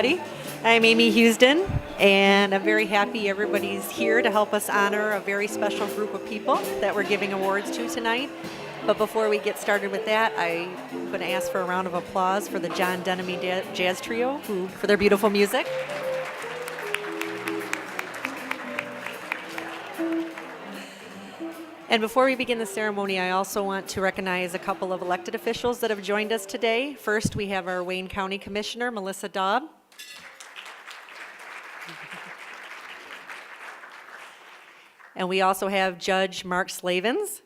everybody. I'm Amy Houston, and I'm very happy everybody's here to help us honor a very special group of people that we're giving awards to tonight. But before we get started with that, I'm going to ask for a round of applause for the John Denemy Jazz Trio for their beautiful music. And before we begin the ceremony, I also want to recognize a couple of elected officials that have joined us today. First, we have our Wayne County Commissioner, Melissa Daub. And we also have Judge Mark Slavens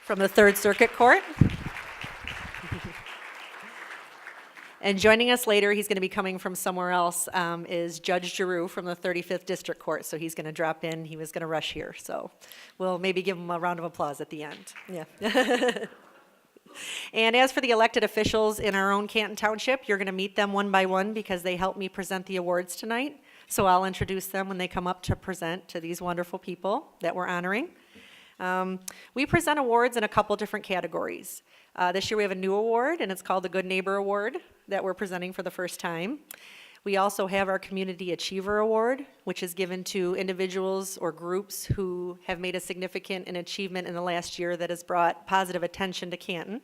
from the Third Circuit Court. And joining us later, he's going to be coming from somewhere else, is Judge Giroux from the 35th District Court. So he's going to drop in. He was going to rush here. So we'll maybe give him a round of applause at the end. Yeah. And as for the elected officials in our own Canton Township, you're going to meet them one by one because they helped me present the awards tonight. So I'll introduce them when they come up to present to these wonderful people that we're honoring. We present awards in a couple different categories. This year we have a new award, and it's called the Good Neighbor Award that we're presenting for the first time. We also have our Community Achiever Award, which is given to individuals or groups who have made a significant achievement in the last year that has brought positive attention to Canton.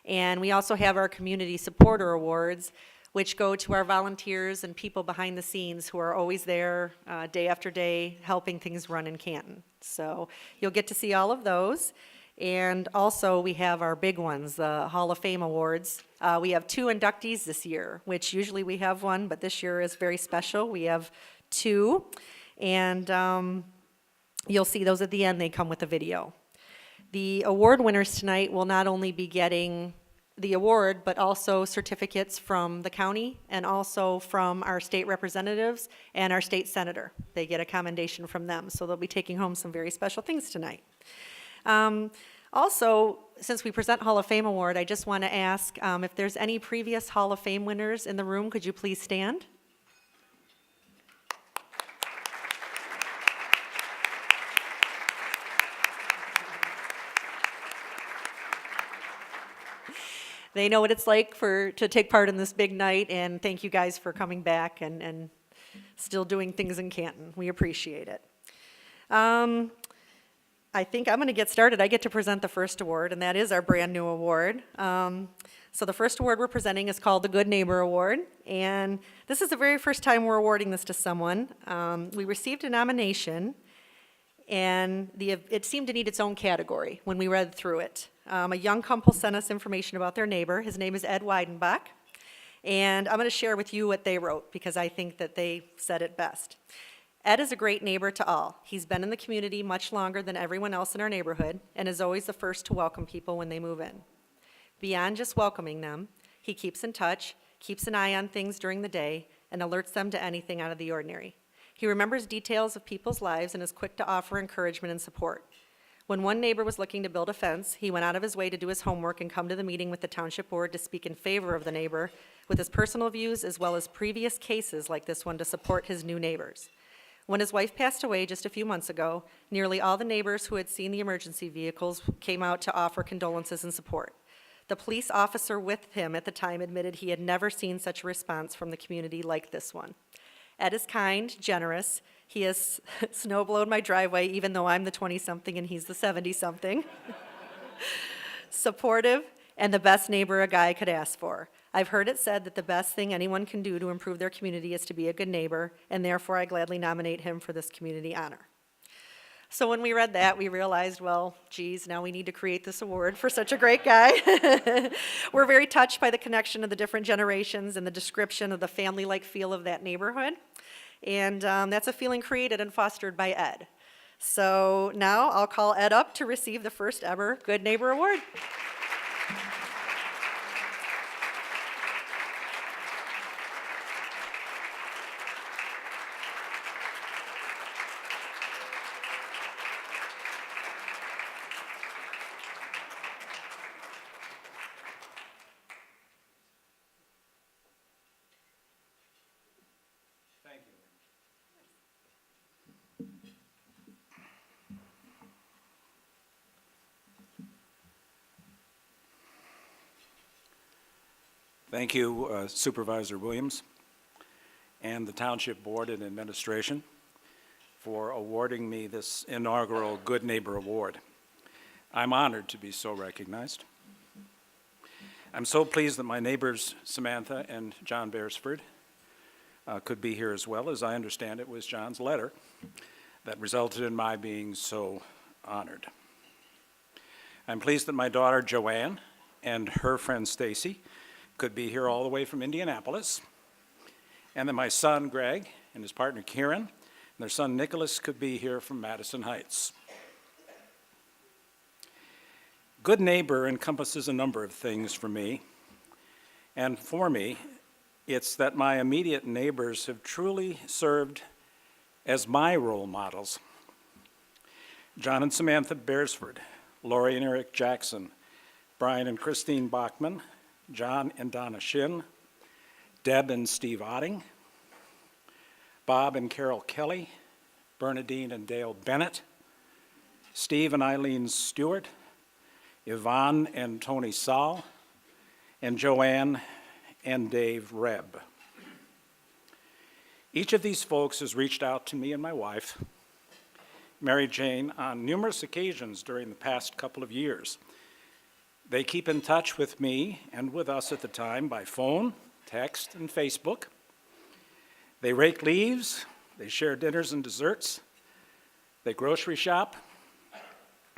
And we also have our Community Supporter Awards, which go to our volunteers and people behind the scenes who are always there day after day helping things run in Canton. So you'll get to see all of those. And also we have our big ones, the Hall of Fame Awards. We have 2 inductees this year, which usually we have one, but this year is very special. We have 2, and you'll see those at the end. They come with a video. The award winners tonight will not only be getting the award, but also certificates from the county and also from our state representatives and our state senator. They get a commendation from them, so they'll be taking home some very special things tonight. Also, since we present Hall of Fame Award, I just want to ask if there's any previous Hall of Fame winners in the room, could you please stand? They know what it's like to take part in this big night, and thank you guys for coming back and still doing things in Canton. We appreciate it. I think I'm going to get started. I get to present the first award, and that is our brand new award. So the first award we're presenting is called the Good Neighbor Award, and this is the very first time we're awarding this to someone. We received a nomination, and it seemed to need its own category when we read through it. A young couple sent us information about their neighbor. His name is Ed Weidenbach, and I'm going to share with you what they wrote because I think that they said it best. Ed is a great neighbor to all. He's been in the community much longer than everyone else in our neighborhood and is always the first to welcome people when they move in. Beyond just welcoming them, he keeps in touch, keeps an eye on things during the day, and alerts them to anything out of the ordinary. He remembers details of people's lives and is quick to offer encouragement and support. When one neighbor was looking to build a fence, he went out of his way to do his homework and come to the meeting with the township board to speak in favor of the neighbor with his personal views as well as previous cases like this one to support his new neighbors. When his wife passed away just a few months ago, nearly all the neighbors who had seen the emergency vehicles came out to offer condolences and support. The police officer with him at the time admitted he had never seen such a response from the community like this one. Ed is kind, generous. He has snowblowed my driveway even though I'm the 20-something and he's the 70-something. Supportive, and the best neighbor a guy could ask for. I've heard it said that the best thing anyone can do to improve their community is to be a good neighbor, and therefore I gladly nominate him for this community honor. So when we read that, we realized, well, geez, now we need to create this award for such a great guy. We're very touched by the connection of the different generations and the description of the family-like feel of that neighborhood. And that's a feeling created and fostered by Ed. So now I'll call Ed up to receive the first ever Good Neighbor Award. Thank you, Supervisor Williams. and the Township Board and Administration for awarding me this inaugural Good Neighbor Award. I'm honored to be so recognized. I'm so pleased that my neighbors Samantha and John Beresford could be here as well. As I understand it was John's letter that resulted in my being so honored. I'm pleased that my daughter Joanne and her friend Stacy could be here all the way from Indianapolis, and that my son Greg and his partner Kieran and their son Nicholas could be here from Madison Heights. Good neighbor encompasses a number of things for me, and for me, it's that my immediate neighbors have truly served as my role models. John and Samantha Beresford, Lori and Eric Jackson, Brian and Christine Bachman, John and Donna Shin, Deb and Steve Otting, Bob and Carol Kelly, Bernadine and Dale Bennett, Steve and Eileen Stewart, Yvonne and Tony Saul, and Joanne and Dave Reb. Each of these folks has reached out to me and my wife, Mary Jane, on numerous occasions during the past couple of years. They keep in touch with me and with us at the time by phone, text, and Facebook. They rake leaves, they share dinners and desserts, they grocery shop,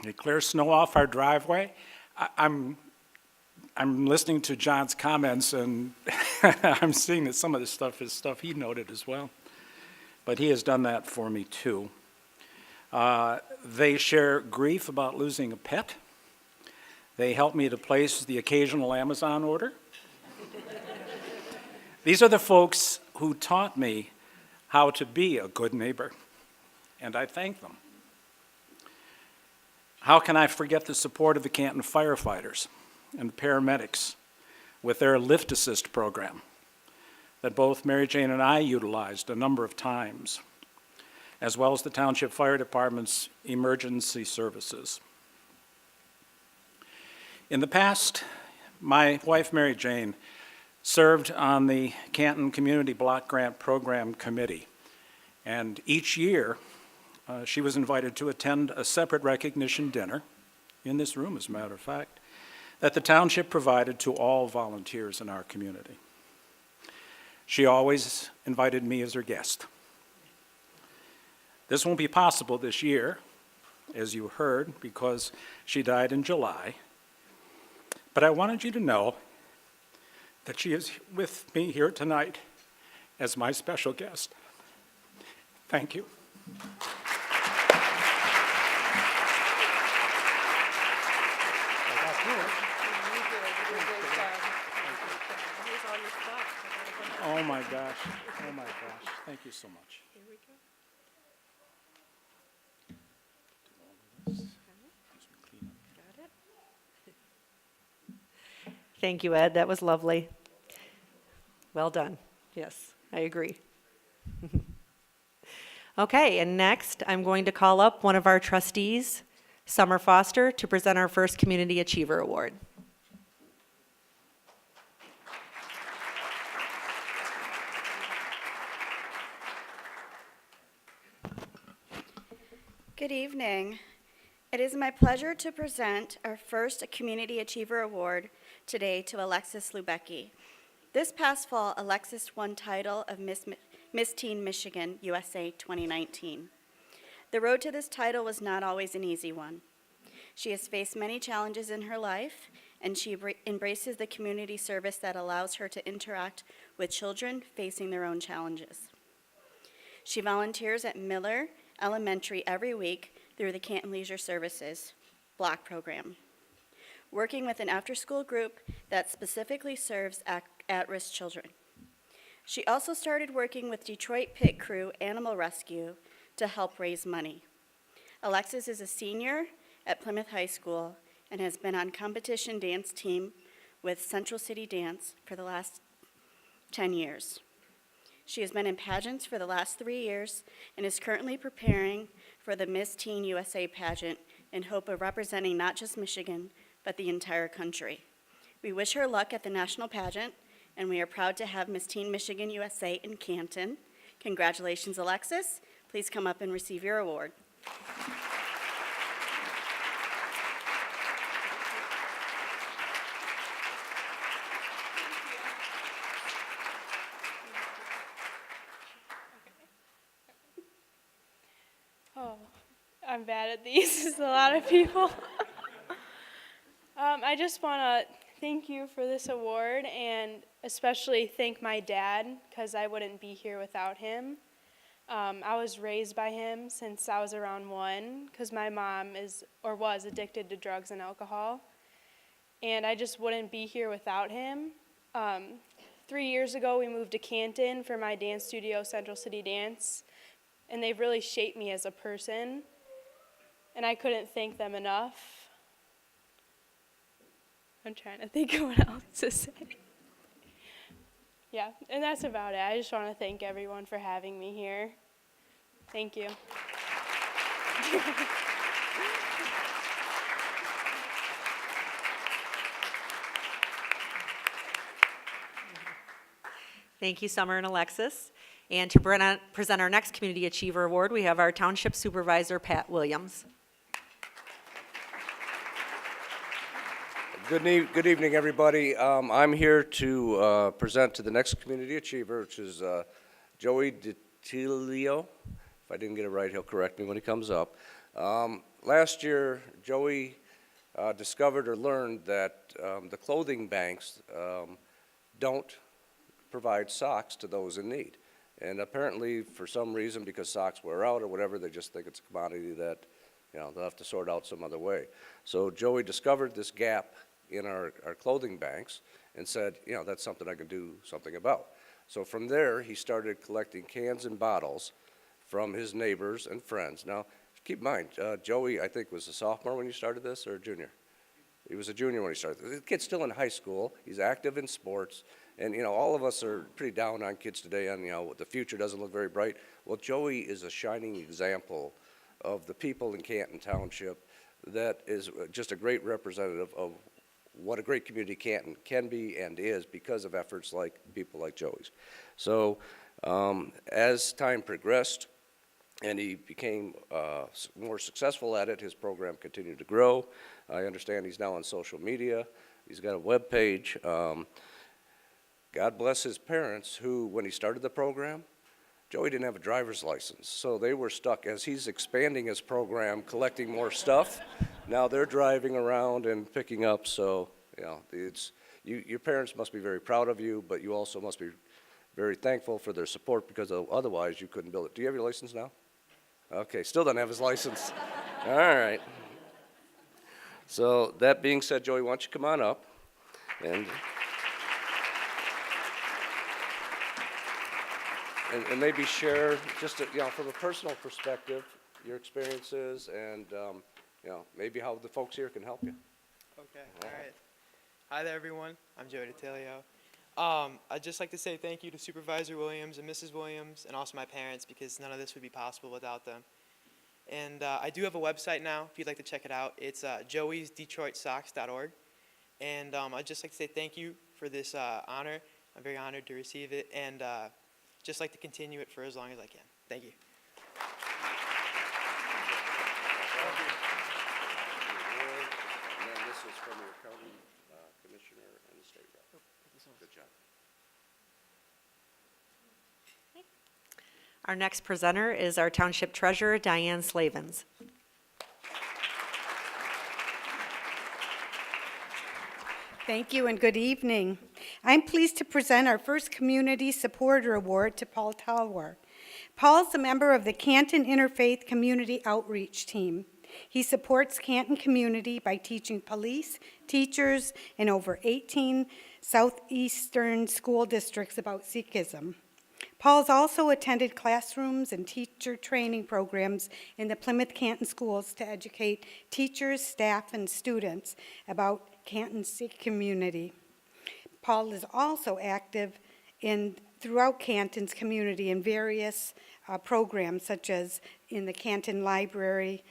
they clear snow off our driveway. I'm listening to John's comments, and I'm seeing that some of this stuff is stuff he noted as well. But he has done that for me too. They share grief about losing a pet. They help me to place the occasional Amazon order. These are the folks who taught me how to be a good neighbor, and I thank them. How can I forget the support of the Canton firefighters and the paramedics with their Lift Assist program that both Mary Jane and I utilized a number of times, as well as the Township Fire Department's emergency services. In the past, my wife Mary Jane served on the Canton Community Block Grant Program Committee, and each year she was invited to attend a separate recognition dinner, in this room as a matter of fact, that the township provided to all volunteers in our community. She always invited me as her guest. This won't be possible this year, as you heard, because she died in July. But I wanted you to know that she is with me here tonight as my special guest. Thank you. Oh my gosh, oh my gosh, thank you so much. Here we go. Got it. Thank you, Ed. That was lovely. Well done. Yes, I agree. Okay, and next I'm going to call up one of our trustees, Summer Foster, to present our first Community Achiever Award. Good evening. It is my pleasure to present our first Community Achiever Award today to Alexis Lubecki. This past fall, Alexis won title of Miss Teen Michigan USA 2019. The road to this title was not always an easy one. She has faced many challenges in her life, and she embraces the community service that allows her to interact with children facing their own challenges. She volunteers at Miller Elementary every week through the Canton Leisure Services block program, working with an after-school group that specifically serves at-risk children. She also started working with Detroit Pit Crew Animal Rescue to help raise money. Alexis is a senior at Plymouth High School and has been on competition dance team with Central City Dance for the last 10 years. She has been in pageants for the last 3 years and is currently preparing for the Miss Teen USA pageant in hope of representing not just Michigan, but the entire country. We wish her luck at the national pageant and we are proud to have Miss Teen Michigan USA in Canton. Congratulations, Alexis. Please come up and receive your award. Oh, I'm bad at these. There's a lot of people. I just want to thank you for this award and especially thank my dad because I wouldn't be here without him. I was raised by him since I was around 1 because my mom is or was addicted to drugs and alcohol. And I just wouldn't be here without him. 3 years ago, we moved to Canton for my dance studio, Central City Dance, and they've really shaped me as a person, and I couldn't thank them enough. I'm trying to think of what else to say. Yeah, and that's about it. I just want to thank everyone for having me here. Thank you. Thank you, Summer and Alexis. And to present our next Community Achiever Award, we have our Township Supervisor, Pat Williams. Good evening, everybody. I'm here to present to the next Community Achiever, which is Joey DiTilio. If I didn't get it right, he'll correct me when he comes up. Last year, Joey discovered or learned that the clothing banks don't provide socks to those in need. And apparently, for some reason, because socks wear out or whatever, they just think it's a commodity that, they'll have to sort out some other way. So Joey discovered this gap in our clothing banks and said, that's something I can do something about. So from there, he started collecting cans and bottles from his neighbors and friends. Now, keep in mind, Joey, I think, was a sophomore when you started this, or a junior? He was a junior when he started. The kid's still in high school. He's active in sports. And, all of us are pretty down on kids today on, the future doesn't look very bright. Well, Joey is a shining example of the people in Canton Township that is just a great representative of what a great community Canton can be and is because of efforts like people like Joey's. So as time progressed and he became more successful at it, his program continued to grow. I understand he's now on social media. He's got a web page. God bless his parents who, when he started the program, Joey didn't have a driver's license. So they were stuck as he's expanding his program, collecting more stuff. Now they're driving around and picking up. So, your parents must be very proud of you, but you also must be very thankful for their support because otherwise you couldn't build it. Do you have your license now? Okay, still doesn't have his license. All right. So that being said, Joey, why don't you come on up and maybe share just, from a personal perspective, your experiences and, maybe how the folks here can help you. Okay, all right. Hi there, everyone. I'm Joey DiTilio. I'd just like to say thank you to Supervisor Williams and Mrs. Williams and also my parents because none of this would be possible without them. And I do have a website now if you'd like to check it out. It's joeysdetroitsocks.org. And I'd just like to say thank you for this honor. I'm very honored to receive it and just like to continue it for as long as I can. Thank you. And then this is from your county commissioner and the state rep. Thank you so much. Good job. Our next presenter is our Township Treasurer, Diane Slavens. Thank you and good evening. I'm pleased to present our first Community Supporter Award to Paul Talwar. Paul's a member of the Canton Interfaith Community Outreach Team. He supports Canton community by teaching police, teachers, in over 18 southeastern school districts about Sikhism. Paul's also attended classrooms and teacher training programs in the Plymouth Canton schools to educate teachers, staff, and students about Canton Sikh community. Paul is also active throughout Canton's community in various programs, such as in the Canton Library,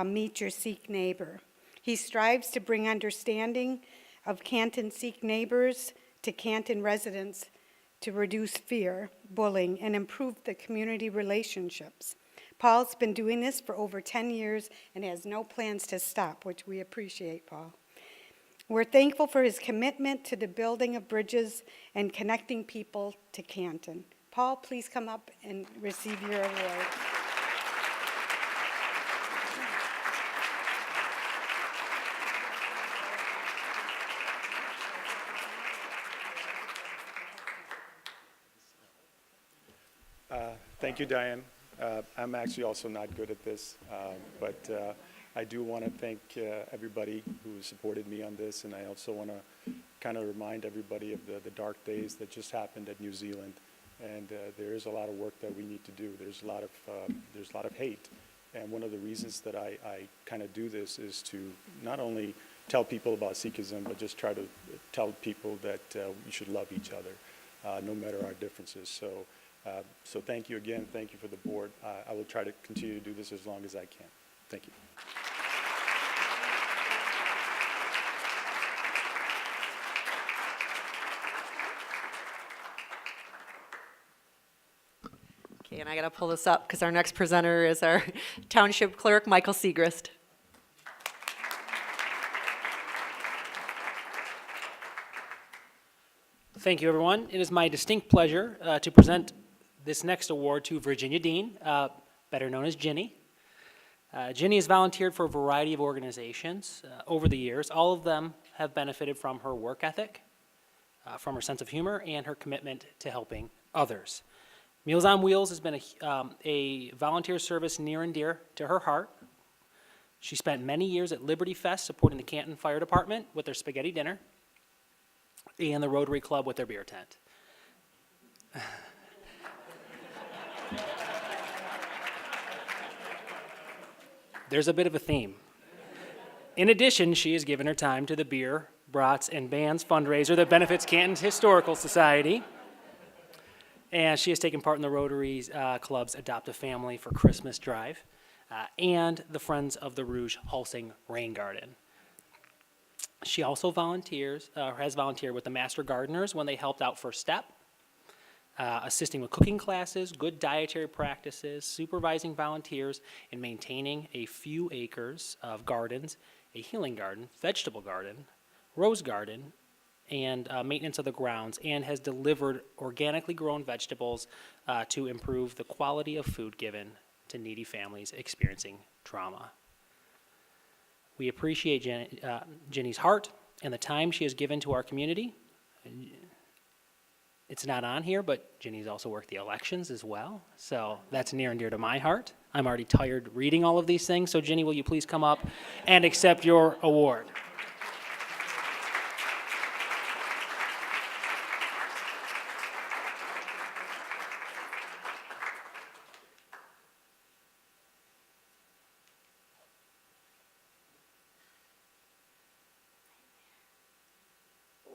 Meet Your Sikh Neighbor. He strives to bring understanding of Canton Sikh neighbors to Canton residents to reduce fear, bullying, and improve the community relationships. Paul's been doing this for over 10 years and has no plans to stop, which we appreciate, Paul. We're thankful for his commitment to the building of bridges and connecting people to Canton. Paul, please come up and receive your award. Thank you, Diane. I'm actually also not good at this, but I do want to thank everybody who supported me on this, and I also want to kind of remind everybody of the dark days that just happened at New Zealand. And there is a lot of work that we need to do. There's a lot of hate, and one of the reasons that I kind of do this is to not only tell people about Sikhism, but just try to tell people that we should love each other, no matter our differences. So thank you again. Thank you for the board. I will try to continue to do this as long as I can. Thank you. Okay, and I gotta pull this up because our next presenter is our Township Clerk, Michael Segrist. Thank you, everyone. It is my distinct pleasure to present this next award to Virginia Dean, better known as Ginny. Ginny has volunteered for a variety of organizations over the years. All of them have benefited from her work ethic, from her sense of humor, and her commitment to helping others. Meals on Wheels has been a volunteer service near and dear to her heart. She spent many years at Liberty Fest supporting the Canton Fire Department with their spaghetti dinner and the Rotary Club with their beer tent. There's a bit of a theme. In addition, she has given her time to the Beer, Brats, and Bands fundraiser that benefits Canton's Historical Society. And she has taken part in the Rotary Club's Adopt a Family for Christmas Drive and the Friends of the Rouge Hulsing Rain Garden. She also has volunteered with the Master Gardeners when they helped out First Step, assisting with cooking classes, good dietary practices, supervising volunteers, and maintaining a few acres of gardens, a healing garden, vegetable garden, rose garden, and maintenance of the grounds, and has delivered organically grown vegetables to improve the quality of food given to needy families experiencing trauma. We appreciate Ginny's heart and the time she has given to our community. It's not on here, but Ginny's also worked the elections as well, so that's near and dear to my heart. I'm already tired reading all of these things, so Ginny, will you please come up and accept your award?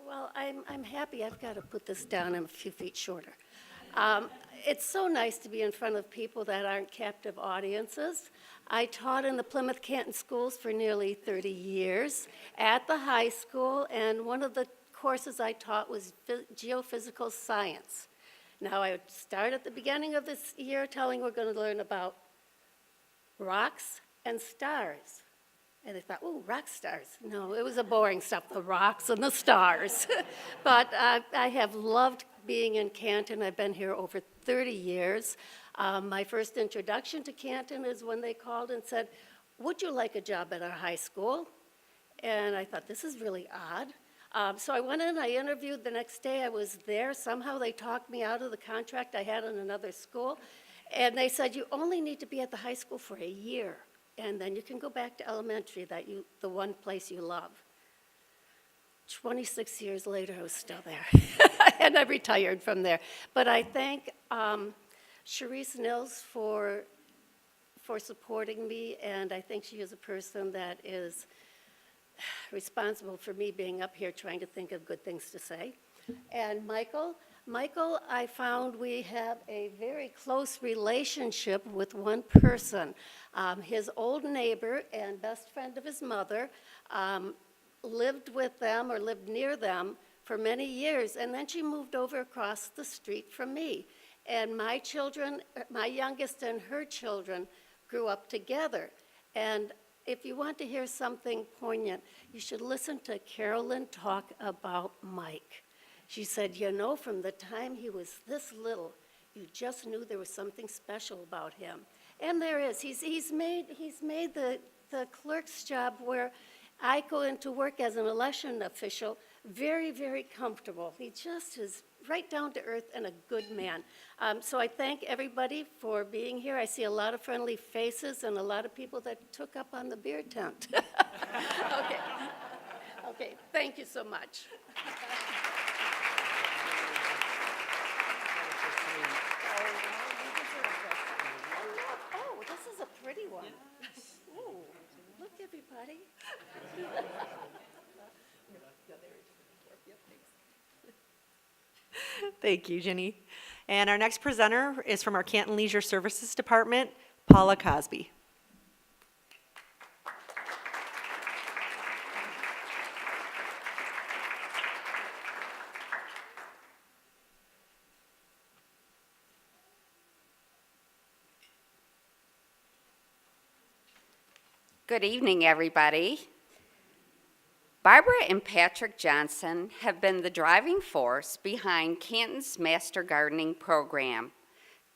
Well, I'm happy I've got to put this down. I'm a few feet shorter. It's so nice to be in front of people that aren't captive audiences. I taught in the Plymouth Canton schools for nearly 30 years at the high school, and one of the courses I taught was geophysical science. Now, I would start at the beginning of this year telling we're going to learn about rocks and stars. And they thought, oh, rock stars. No, it was the boring stuff, the rocks and the stars. But I have loved being in Canton. I've been here over 30 years. My first introduction to Canton is when they called and said, would you like a job at our high school? And I thought, this is really odd. So I went in, I interviewed the next day. I was there. Somehow they talked me out of the contract I had in another school. And they said, you only need to be at the high school for a year, and then you can go back to elementary, the one place you love. 26 years later, I was still there, and I retired from there. But I thank Charisse Nils for supporting me, and I think she is a person that is responsible for me being up here trying to think of good things to say. And Michael, I found we have a very close relationship with one person. His old neighbor and best friend of his mother lived with them or lived near them for many years, and then she moved over across the street from me. And my children, my youngest and her children, grew up together. And if you want to hear something poignant, you should listen to Carolyn talk about Mike. She said, you know, from the time he was this little, you just knew there was something special about him. And there is. He's made the clerk's job where I go into work as an election official very, very comfortable. He just is right down to earth and a good man. So I thank everybody for being here. I see a lot of friendly faces and a lot of people that took up on the beer tent. Okay. Okay, thank you so much. Oh, this is a pretty one. Ooh, look, everybody. Thank you, Jenny. And our next presenter is from our Canton Leisure Services Department, Paula Cosby. Good evening, everybody. Barbara and Patrick Johnson have been the driving force behind Canton's Master Gardening Program.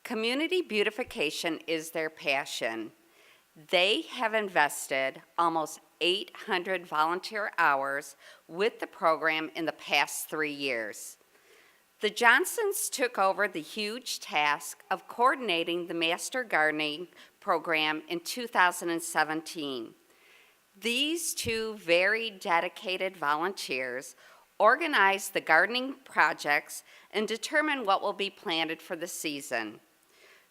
Community beautification is their passion. They have invested almost 800 volunteer hours with the program in the past 3 years. The Johnsons took over the huge task of coordinating the Master Gardening Program in 2017. These two very dedicated volunteers organize the gardening projects and determine what will be planted for the season.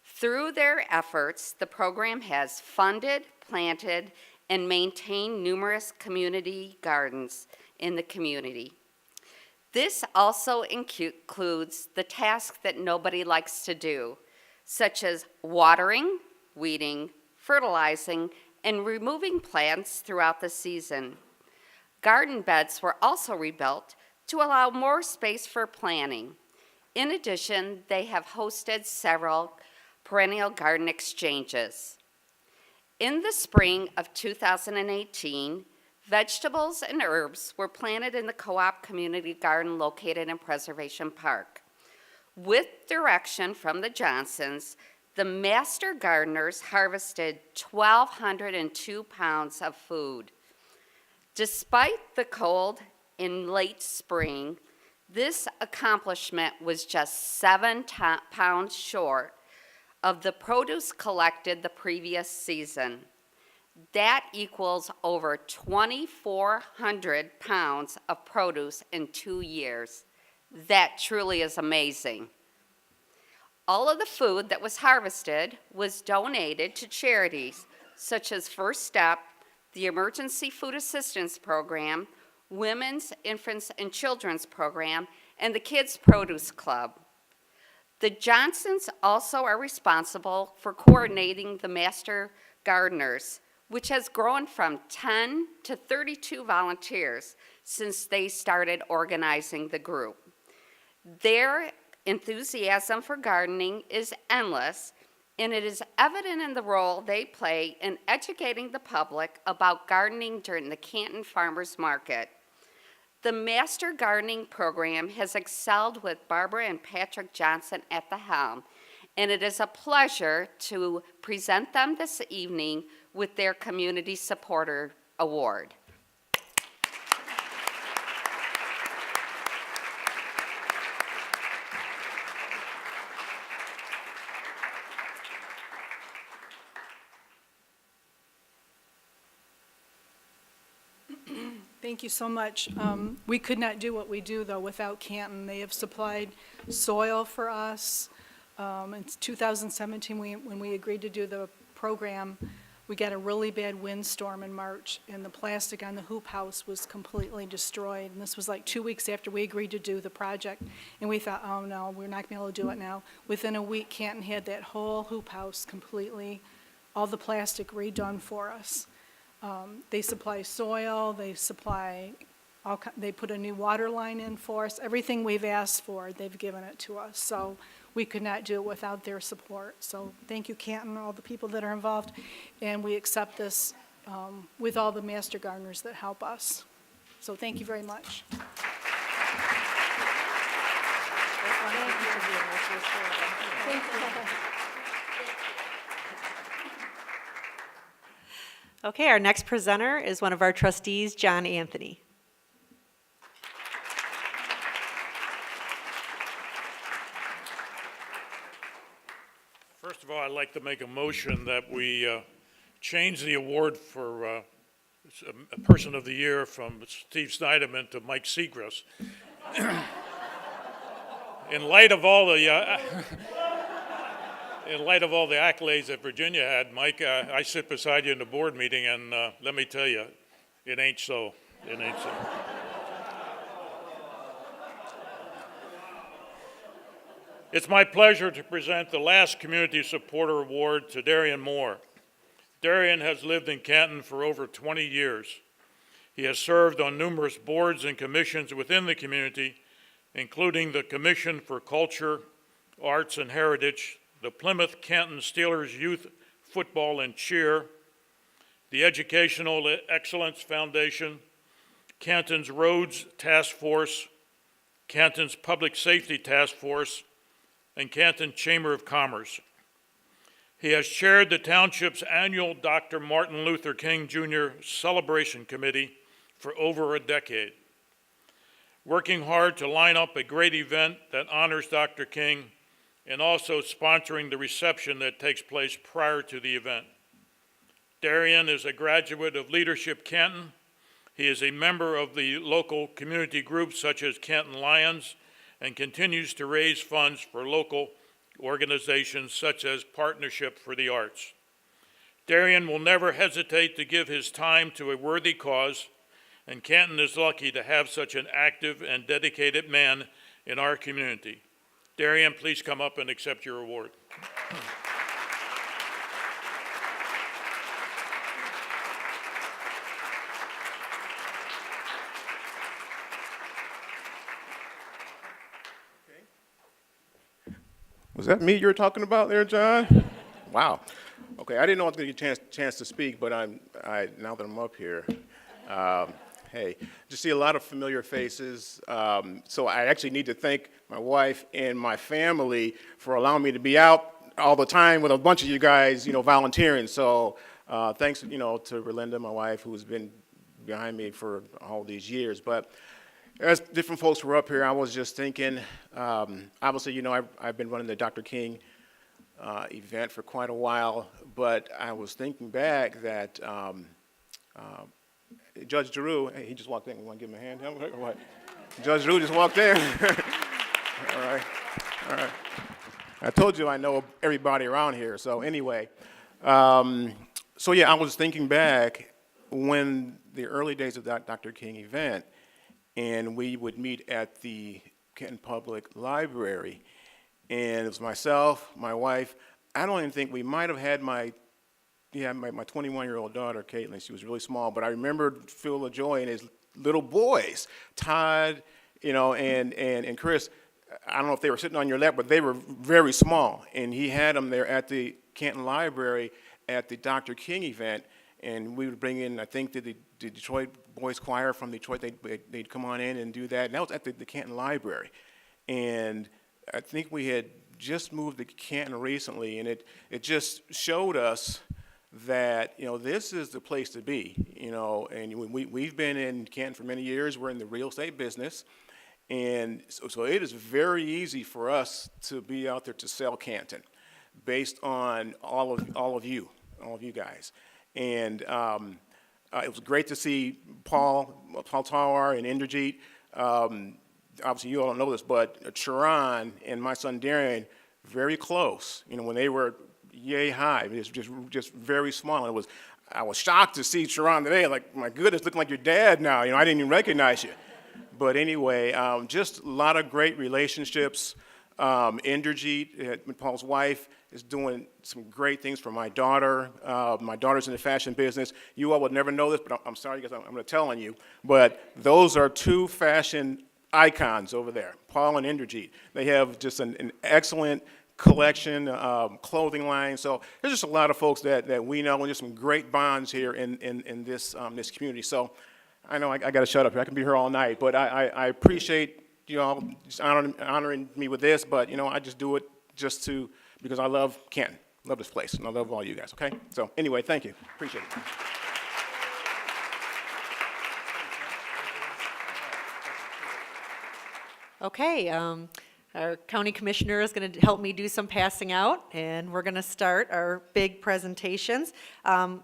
Through their efforts, the program has funded, planted, and maintained numerous community gardens in the community. This also includes the task that nobody likes to do, such as watering, weeding, fertilizing, and removing plants throughout the season. Garden beds were also rebuilt to allow more space for planting. In addition, they have hosted several perennial garden exchanges. In the spring of 2018, vegetables and herbs were planted in the co-op community garden located in Preservation Park. With direction from the Johnsons, the master gardeners harvested 1,202 pounds of food. Despite the cold in late spring, this accomplishment was just 7 pounds short of the produce collected the previous season. That equals over 2,400 pounds of produce in 2 years. That truly is amazing. All of the food that was harvested was donated to charities such as First Step, the Emergency Food Assistance Program, Women's, Infants, and Children's Program, and the Kids Produce Club. The Johnsons also are responsible for coordinating the Master Gardeners, which has grown from 10 to 32 volunteers since they started organizing the group. Their enthusiasm for gardening is endless, and it is evident in the role they play in educating the public about gardening during the Canton Farmers Market. The Master Gardening Program has excelled with Barbara and Patrick Johnson at the helm, and it is a pleasure to present them this evening with their Community Supporter Award. Thank you so much. We could not do what we do, though, without Canton. They have supplied soil for us. In 2017, when we agreed to do the program, we got a really bad windstorm in March, and the plastic on the hoop house was completely destroyed. And this was like 2 weeks after we agreed to do the project. And we thought, oh, no, we're not going to be able to do it now. Within a week, Canton had that whole hoop house completely, all the plastic redone for us. They supply soil, they supply They put a new water line in for us. Everything we've asked for, they've given it to us. So we could not do it without their support. So thank you, Canton, all the people that are involved. And we accept this with all the master gardeners that help us. So thank you very much. Okay, our next presenter is one of our trustees, John Anthony. First of all, I'd like to make a motion that we change the award for a Person of the Year from Steve Snyderman to Mike Seagrass. In light of all the accolades that Virginia had, Mike, I sit beside you in the board meeting, and let me tell you, it ain't so. It ain't so. It's my pleasure to present the last Community Supporter Award to Darian Moore. Darian has lived in Canton for over 20 years. He has served on numerous boards and commissions within the community, including the Commission for Culture, Arts, and Heritage, the Plymouth Canton Steelers Youth Football and Cheer, the Educational Excellence Foundation, Canton's Roads Task Force, Canton's Public Safety Task Force, and Canton Chamber of Commerce. He has chaired the township's annual Dr. Martin Luther King Jr. Celebration Committee for over a decade, working hard to line up a great event that honors Dr. King and also sponsoring the reception that takes place prior to the event. Darian is a graduate of Leadership Canton. He is a member of the local community groups such as Canton Lions and continues to raise funds for local organizations such as Partnership for the Arts. Darian will never hesitate to give his time to a worthy cause, and Canton is lucky to have such an active and dedicated man in our community. Darian, please come up and accept your award. Was that me you were talking about there, John? Wow. Okay, I didn't know I was going to get a chance to speak, but now that I'm up here, hey, just see a lot of familiar faces. So I actually need to thank my wife and my family for allowing me to be out all the time with a bunch of you guys, volunteering. So thanks, to Relinda, my wife, who's been behind me for all these years. But as different folks were up here, I was just thinking, obviously, I've been running the Dr. King event for quite a while, but I was thinking back that Judge Giroux, hey, he just walked in. You want to give him a hand? Or what? Judge Giroux just walked in. All right. I told you I know everybody around here. So anyway, I was thinking back when the early days of that Dr. King event, and we would meet at the Canton Public Library, and it was myself, my wife. I don't even think we might have had my 21-year-old daughter, Caitlin. She was really small, but I remembered Phil LaJoy and his little boys, Todd, and Chris. I don't know if they were sitting on your lap, but they were very small, and he had them there at the Canton Library at the Dr. King event, and we would bring in, I think, the Detroit Boys Choir from Detroit. They'd come on in and do that, and that was at the Canton Library. And I think we had just moved to Canton recently, and it just showed us that, this is the place to be, and we've been in Canton for many years. We're in the real estate business, and so it is very easy for us to be out there to sell Canton based on all of you guys. And it was great to see Paul Tawar and Indrajit. Obviously, you all don't know this, but Sharon and my son Darian, very close. When they were yay high, it was just very small. And I was shocked to see Sharon today. Like, my goodness, looking like your dad now. I didn't even recognize you. But anyway, just a lot of great relationships. Inderjeet, Paul's wife, is doing some great things for my daughter. My daughter's in the fashion business. You all would never know this, but I'm sorry because I'm going to tell on you. But those are two fashion icons over there, Paul and Inderjeet. They have just an excellent collection, clothing line. So there's just a lot of folks that we know, and there's some great bonds here in this this community. So I know I got to shut up here. I can be here all night, but I appreciate you all just honoring me with this. But you know, I just do it because I love Canton, love this place, and I love all you guys. Okay. So anyway, thank you. Appreciate it. Okay, our county commissioner is going to help me do some passing out, and we're going to start our big presentations.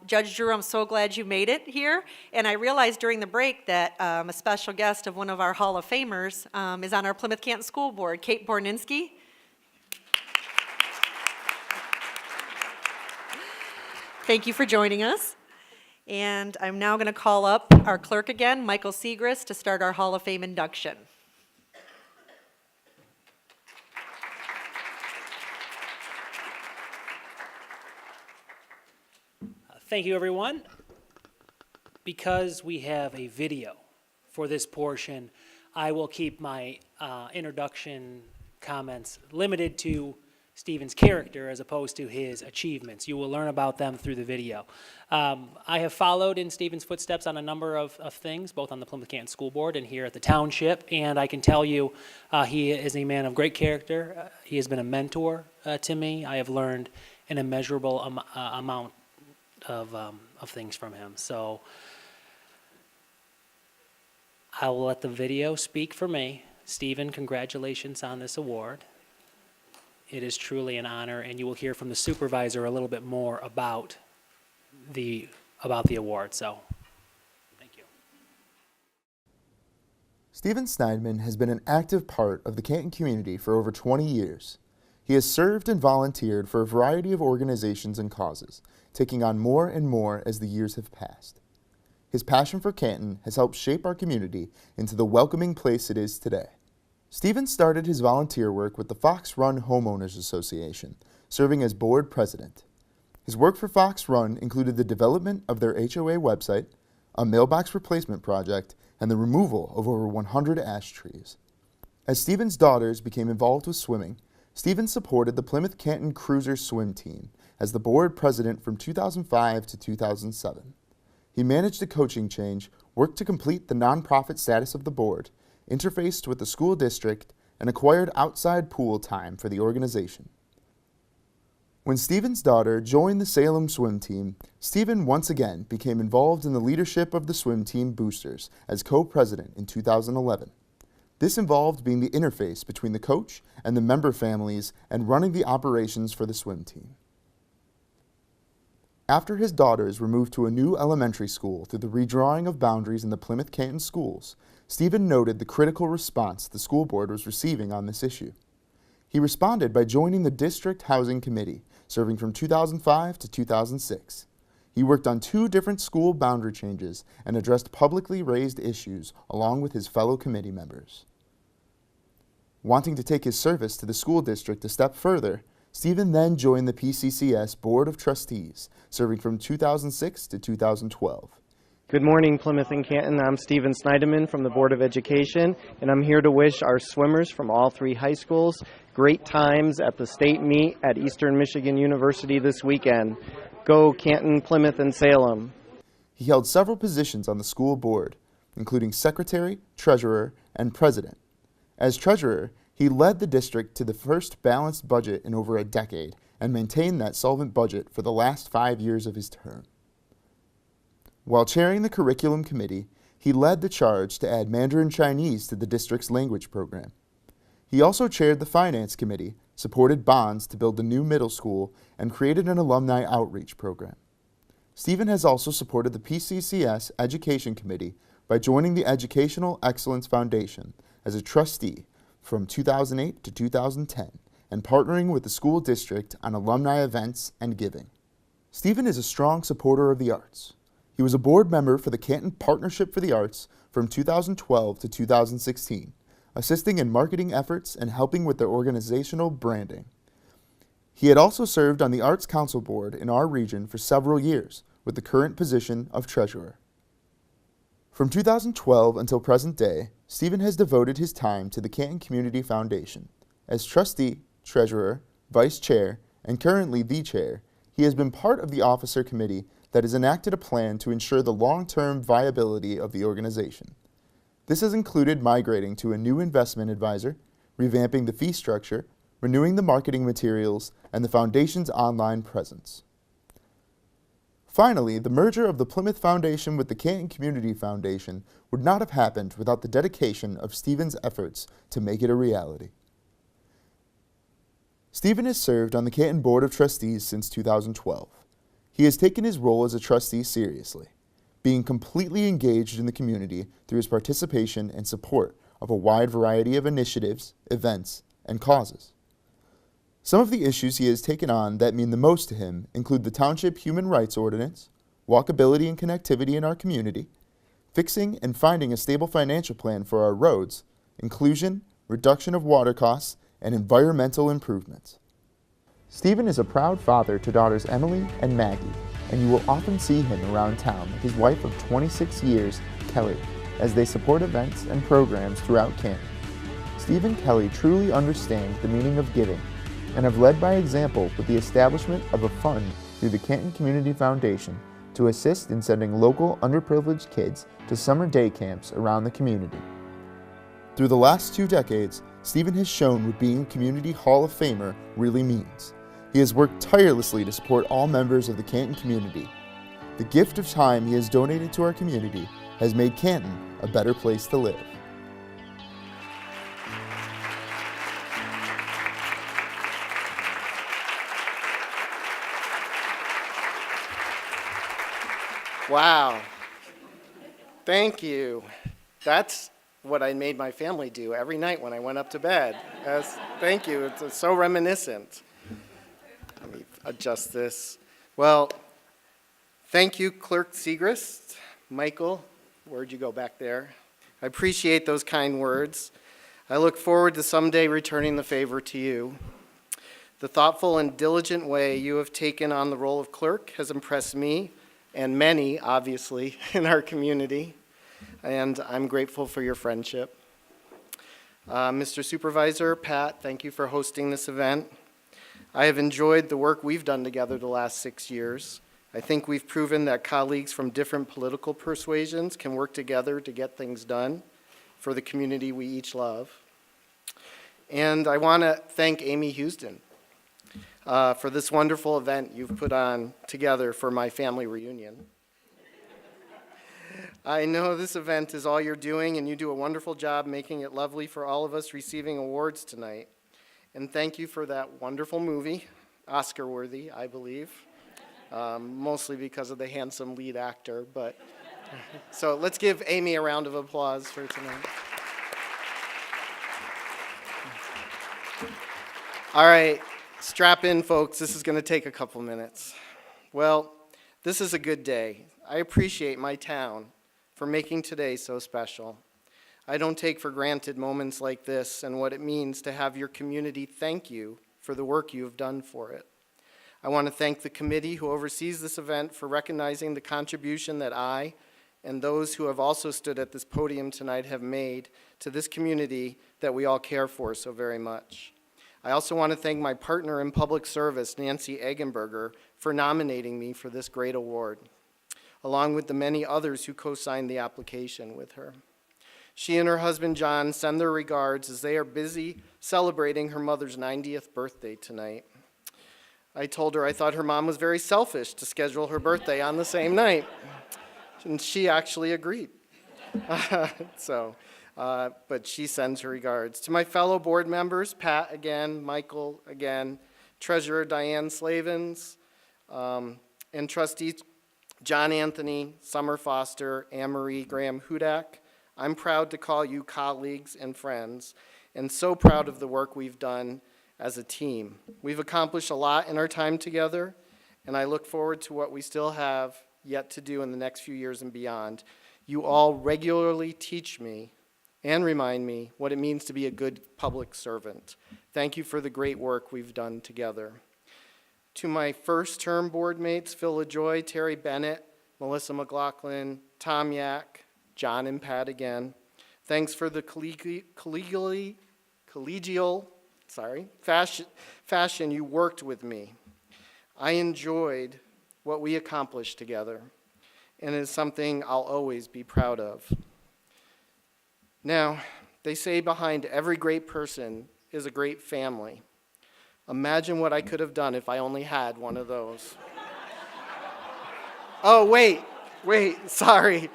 Judge Drew, I'm so glad you made it here, and I realized during the break that a special guest of one of our Hall of Famers is on our Plymouth Canton School Board, Kate Borninski. Thank you for joining us. And I'm now going to call up our clerk again, Michael Segrist, to start our Hall of Fame induction. Thank you, everyone. Because we have a video for this portion, I will keep my introduction comments limited to Stephen's character as opposed to his achievements. You will learn about them through the video. I have followed in Stephen's footsteps on a number of things, both on the Plymouth Canton School Board and here at the township, and I can tell you he is a man of great character. He has been a mentor to me. I have learned an immeasurable amount of things from him. So I will let the video speak for me. Stephen, congratulations on this award. It is truly an honor, and you will hear from the supervisor a little bit more about the award. So, thank you. Stephen Sneidman has been an active part of the Canton community for over 20 years. He has served and volunteered for a variety of organizations and causes, taking on more and more as the years have passed. His passion for Canton has helped shape our community into the welcoming place it is today. Stephen started his volunteer work with the Fox Run Homeowners Association, serving as board president. His work for Fox Run included the development of their HOA website, a mailbox replacement project, and the removal of over 100 ash trees. As Stephen's daughters became involved with swimming, Stephen supported the Plymouth Canton Cruiser swim team as the board president from 2005 to 2007. He managed a coaching change, worked to complete the nonprofit status of the board, interfaced with the school district, and acquired outside pool time for the organization. When Stephen's daughter joined the Salem swim team, Stephen once again became involved in the leadership of the swim team boosters as co-president in 2011. This involved being the interface between the coach and the member families and running the operations for the swim team. After his daughters were moved to a new elementary school through the redrawing of boundaries in the Plymouth Canton schools, Stephen noted the critical response the school board was receiving on this issue. He responded by joining the District Housing Committee, serving from 2005 to 2006. He worked on 2 different school boundary changes and addressed publicly raised issues along with his fellow committee members. Wanting to take his service to the school district a step further, Stephen then joined the PCCS Board of Trustees, serving from 2006 to 2012. Good morning, Plymouth and Canton. I'm Stephen Sneidman from the Board of Education, and I'm here to wish our swimmers from all 3 high schools great times at the state meet at Eastern Michigan University this weekend. Go Canton, Plymouth, and Salem. He held several positions on the school board, including secretary, treasurer, and president. As treasurer, he led the district to the first balanced budget in over a decade and maintained that solvent budget for the last 5 years of his term. While chairing the curriculum committee, he led the charge to add Mandarin Chinese to the district's language program. He also chaired the finance committee, supported bonds to build a new middle school, and created an alumni outreach program. Stephen has also supported the PCCS Education Committee by joining the Educational Excellence Foundation as a trustee from 2008 to 2010 and partnering with the school district on alumni events and giving. Stephen is a strong supporter of the arts. He was a board member for the Canton Partnership for the Arts from 2012 to 2016, assisting in marketing efforts and helping with their organizational branding. He had also served on the Arts Council Board in our region for several years, with the current position of treasurer. From 2012 until present day, Stephen has devoted his time to the Canton Community Foundation. As trustee, treasurer, vice chair, and currently the chair, he has been part of the officer committee that has enacted a plan to ensure the long-term viability of the organization. This has included migrating to a new investment advisor, revamping the fee structure, renewing the marketing materials, and the foundation's online presence. Finally, the merger of the Plymouth Foundation with the Canton Community Foundation would not have happened without the dedication of Stephen's efforts to make it a reality. Stephen has served on the Canton Board of Trustees since 2012. He has taken his role as a trustee seriously, being completely engaged in the community through his participation and support of a wide variety of initiatives, events, and causes. Some of the issues he has taken on that mean the most to him include the Township Human Rights Ordinance, walkability and connectivity in our community, fixing and finding a stable financial plan for our roads, inclusion, reduction of water costs, and environmental improvements. Stephen is a proud father to daughters Emily and Maggie, and you will often see him around town with his wife of 26 years, Kelly, as they support events and programs throughout Canton. Steve and Kelly truly understand the meaning of giving and have led by example with the establishment of a fund through the Canton Community Foundation to assist in sending local underprivileged kids to summer day camps around the community. Through the last 2 decades, Stephen has shown what being a Community Hall of Famer really means. He has worked tirelessly to support all members of the Canton community. The gift of time he has donated to our community has made Canton a better place to live. Wow. Thank you. That's what I made my family do every night when I went up to bed. Thank you. It's so reminiscent. Let me adjust this. Well, thank you, Clerk Segrist. Michael, where'd you go back there? I appreciate those kind words. I look forward to someday returning the favor to you. The thoughtful and diligent way you have taken on the role of clerk has impressed me and many, obviously, in our community, and I'm grateful for your friendship. Mr. Supervisor, Pat, thank you for hosting this event. I have enjoyed the work we've done together the last 6 years. I think we've proven that colleagues from different political persuasions can work together to get things done for the community we each love. And I want to thank Amy Houston for this wonderful event you've put on together for my family reunion. I know this event is all you're doing, and you do a wonderful job making it lovely for all of us receiving awards tonight. And thank you for that wonderful movie, Oscar-worthy, I believe, mostly because of the handsome lead actor. But so let's give Amy a round of applause for tonight. All right, strap in, folks. This is going to take a couple minutes. Well, this is a good day. I appreciate my town for making today so special. I don't take for granted moments like this and what it means to have your community thank you for the work you have done for it. I want to thank the committee who oversees this event for recognizing the contribution that I and those who have also stood at this podium tonight have made to this community that we all care for so very much. I also want to thank my partner in public service, Nancy Eggenberger, for nominating me for this great award, along with the many others who co-signed the application with her. She and her husband, John, send their regards as they are busy celebrating her mother's 90th birthday tonight. I told her I thought her mom was very selfish to schedule her birthday on the same night, and she actually agreed. But she sends her regards. To my fellow board members, Pat again, Michael again, Treasurer Diane Slavens, and trustees John Anthony, Summer Foster, Anne-Marie Graham Hudak, I'm proud to call you colleagues and friends, and so proud of the work we've done as a team. We've accomplished a lot in our time together, and I look forward to what we still have yet to do in the next few years and beyond. You all regularly teach me and remind me what it means to be a good public servant. Thank you for the great work we've done together. To my first term board mates, Phil LaJoy, Terry Bennett, Melissa McLaughlin, Tom Yak, John and Pat again, thanks for the collegial fashion you worked with me. I enjoyed what we accomplished together, and it is something I'll always be proud of. Now, they say behind every great person is a great family. Imagine what I could have done if I only had one of those. Oh, wait, sorry.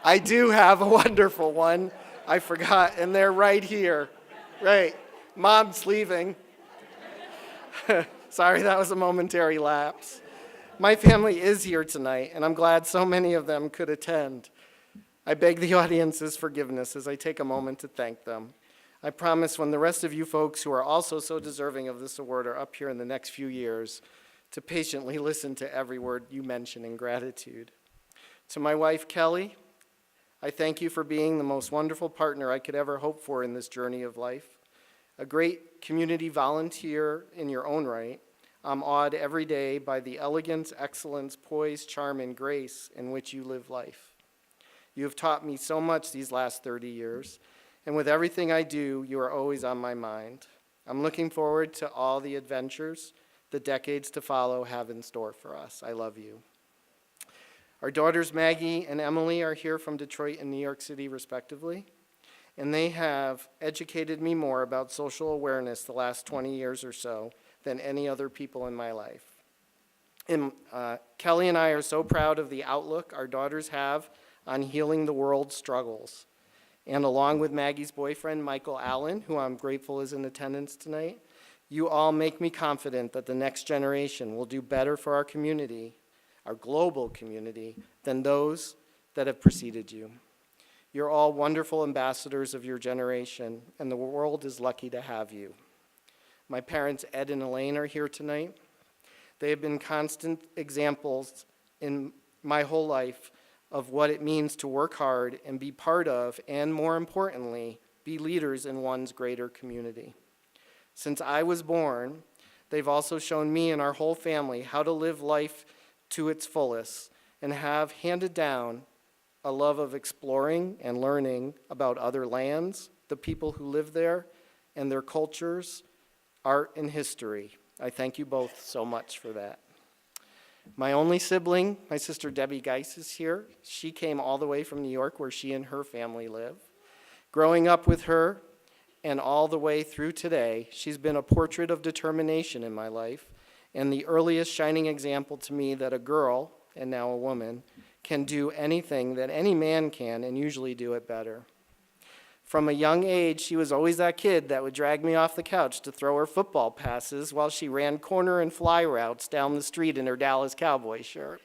I do have a wonderful one. I forgot, and they're right here. Right, Mom's leaving. Sorry, that was a momentary lapse. My family is here tonight, and I'm glad so many of them could attend. I beg the audience's forgiveness as I take a moment to thank them. I promise when the rest of you folks who are also so deserving of this award are up here in the next few years to patiently listen to every word you mention in gratitude. To my wife, Kelly, I thank you for being the most wonderful partner I could ever hope for in this journey of life. A great community volunteer in your own right, I'm awed every day by the elegance, excellence, poise, charm, and grace in which you live life. You have taught me so much these last 30 years, and with everything I do, you are always on my mind. I'm looking forward to all the adventures the decades to follow have in store for us. I love you. Our daughters Maggie and Emily are here from Detroit and New York City, respectively, and they have educated me more about social awareness the last 20 years or so than any other people in my life. And Kelly and I are so proud of the outlook our daughters have on healing the world's struggles. And along with Maggie's boyfriend, Michael Allen, who I'm grateful is in attendance tonight, you all make me confident that the next generation will do better for our community, our global community, than those that have preceded you. You're all wonderful ambassadors of your generation, and the world is lucky to have you. My parents, Ed and Elaine, are here tonight. They have been constant examples in my whole life of what it means to work hard and be part of, and more importantly, be leaders in one's greater community. Since I was born, they've also shown me and our whole family how to live life to its fullest and have handed down a love of exploring and learning about other lands, the people who live there, and their cultures, art, and history. I thank you both so much for that. My only sibling, my sister Debbie Geis, is here. She came all the way from New York, where she and her family live. Growing up with her and all the way through today, she's been a portrait of determination in my life and the earliest shining example to me that a girl, and now a woman, can do anything that any man can and usually do it better. From a young age, she was always that kid that would drag me off the couch to throw her football passes while she ran corner and fly routes down the street in her Dallas Cowboy shirt.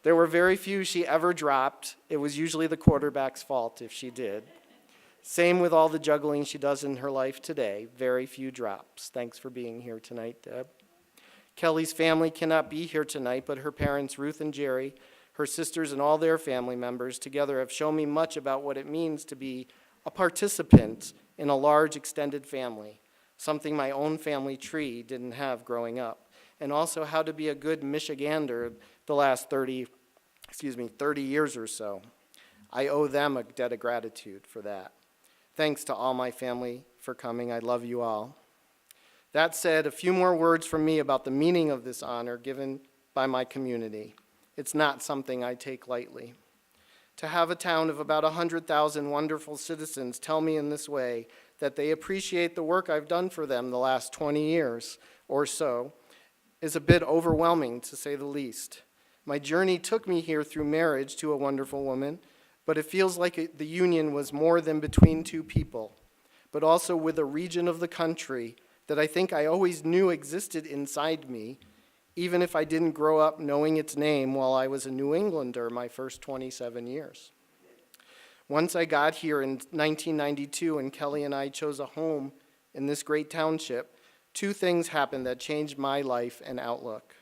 There were very few she ever dropped. It was usually the quarterback's fault if she did. Same with all the juggling she does in her life today. Very few drops. Thanks for being here tonight, Deb. Kelly's family cannot be here tonight, but her parents, Ruth and Jerry, her sisters, and all their family members together have shown me much about what it means to be a participant in a large extended family, something my own family tree didn't have growing up, and also how to be a good Michigander the last 30 years or so. I owe them a debt of gratitude for that. Thanks to all my family for coming. I love you all. That said, a few more words from me about the meaning of this honor given by my community. It's not something I take lightly. To have a town of about 100,000 wonderful citizens tell me in this way that they appreciate the work I've done for them the last 20 years or so is a bit overwhelming, to say the least. My journey took me here through marriage to a wonderful woman, but it feels like the union was more than between two people, but also with a region of the country that I think I always knew existed inside me, even if I didn't grow up knowing its name while I was a New Englander my first 27 years. Once I got here in 1992 and Kelly and I chose a home in this great township, two things happened that changed my life and outlook.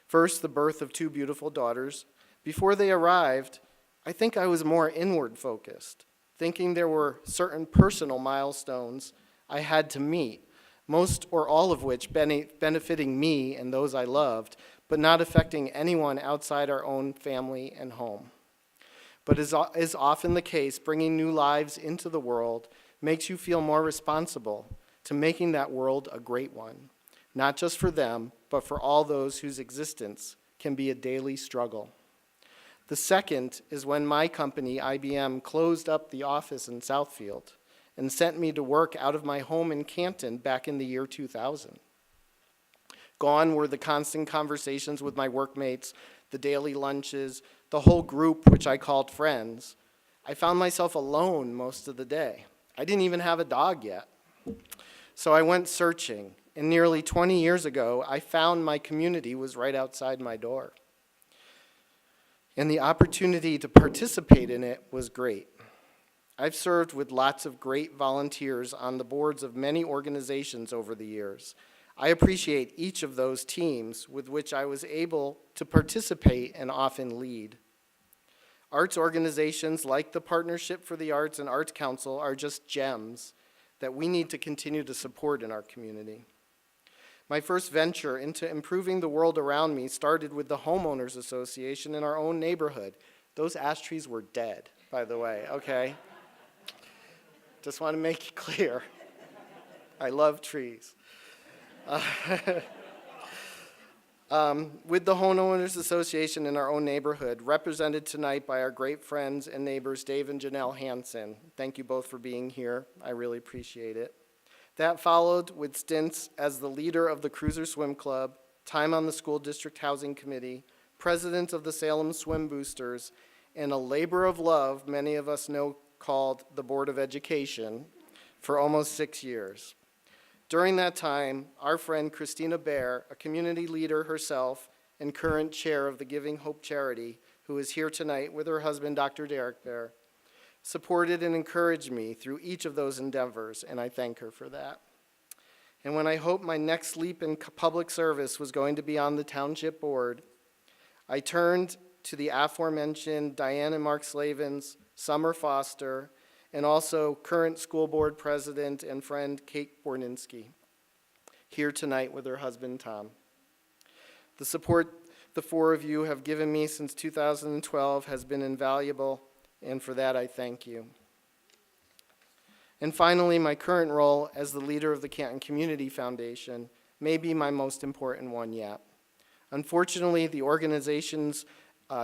First, the birth of two beautiful daughters. Before they arrived, I think I was more inward focused, thinking there were certain personal milestones I had to meet, most or all of which benefiting me and those I loved, but not affecting anyone outside our own family and home. But as is often the case, bringing new lives into the world makes you feel more responsible to making that world a great one, not just for them, but for all those whose existence can be a daily struggle. The second is when my company, IBM, closed up the office in Southfield and sent me to work out of my home in Canton back in the year 2000. Gone were the constant conversations with my workmates, the daily lunches, the whole group, which I called friends. I found myself alone most of the day. I didn't even have a dog yet. So I went searching, and nearly 20 years ago, I found my community was right outside my door. And the opportunity to participate in it was great. I've served with lots of great volunteers on the boards of many organizations over the years. I appreciate each of those teams with which I was able to participate and often lead. Arts organizations like the Partnership for the Arts and Arts Council are just gems that we need to continue to support in our community. My first venture into improving the world around me started with the Homeowners Association in our own neighborhood. Those ash trees were dead, by the way, okay? Just want to make it clear. I love trees. With the Homeowners Association in our own neighborhood, represented tonight by our great friends and neighbors, Dave and Janelle Hansen. Thank you both for being here. I really appreciate it. That followed with stints as the leader of the Cruiser Swim Club, time on the School District Housing Committee, president of the Salem Swim Boosters, and a labor of love many of us know called the Board of Education for almost 6 years. During that time, our friend Christina Baer, a community leader herself and current chair of the Giving Hope Charity, who is here tonight with her husband, Dr. Derek Baer, supported and encouraged me through each of those endeavors, and I thank her for that. And when I hoped my next leap in public service was going to be on the township board, I turned to the aforementioned Diane and Mark Slavens, Summer Foster, and also current school board president and friend Kate Borninski, here tonight with her husband Tom. The support the four of you have given me since 2012 has been invaluable, and for that I thank you. And finally, my current role as the leader of the Canton Community Foundation may be my most important one yet. Unfortunately, the organization's